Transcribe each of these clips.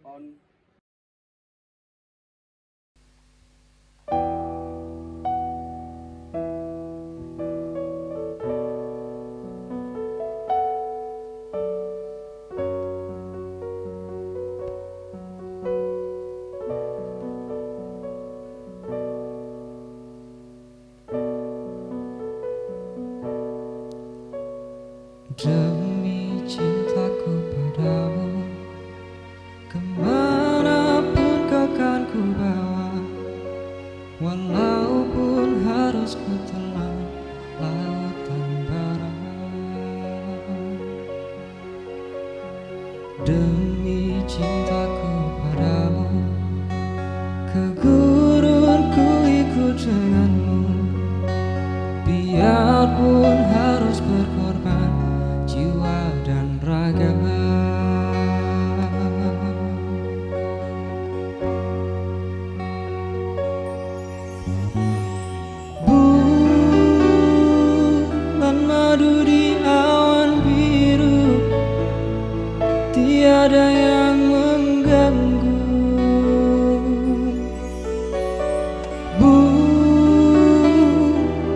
on. Demi cintaku padamu, kemanapun kau kan ku bawa, walaupun harus ku telan lautan bara. Demi cintaku padamu, ke gurun ku ikut denganmu, biarpun harus berkorban jiwa dan raga. Bulan madu di awan biru, tiada yang mengganggu.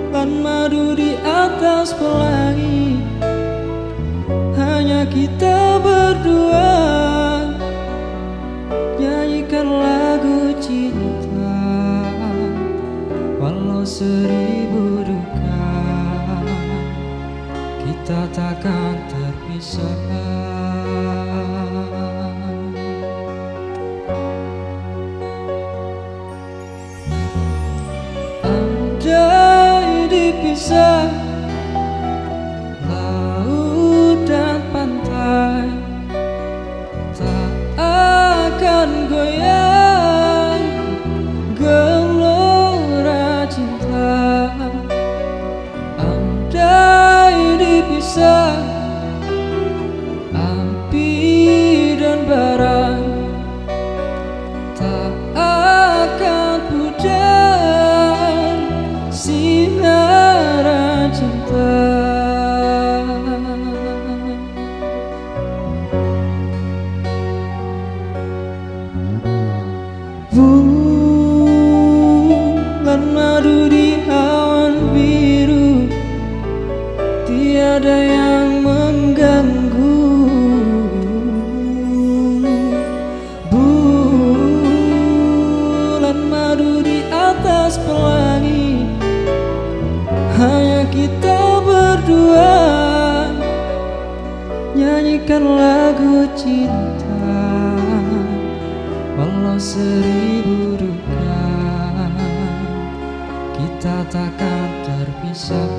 Bulan madu di atas pelangi, hanya kita berdua, nyanyikan lagu cinta, walau seribu duka, kita takkan terpisah. Andai dipisah laut dan pantai, tak akan goyang gelora cinta. Andai dipisah api dan bara, tak akan pudar sinar cinta. Bulan madu di awan biru, tiada yang mengganggu. Bulan madu di atas pelangi, hanya kita berdua, nyanyikan lagu cinta, walau seribu duka, kita takkan terpisah.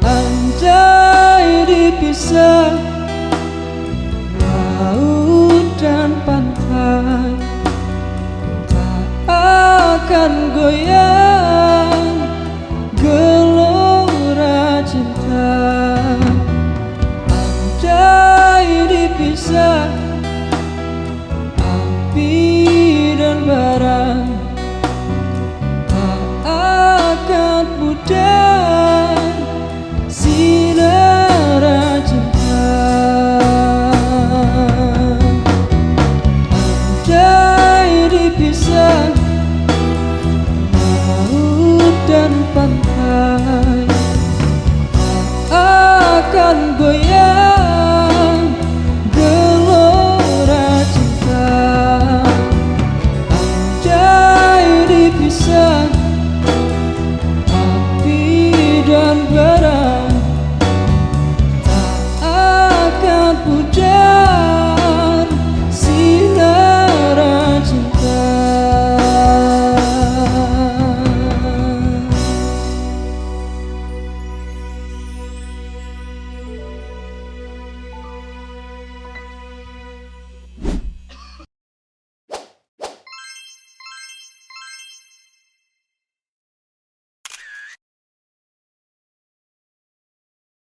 Andai dipisah laut dan pantai, tak akan goyang gelora cinta. Andai dipisah api dan bara, tak akan pudar sinar cinta. Andai dipisah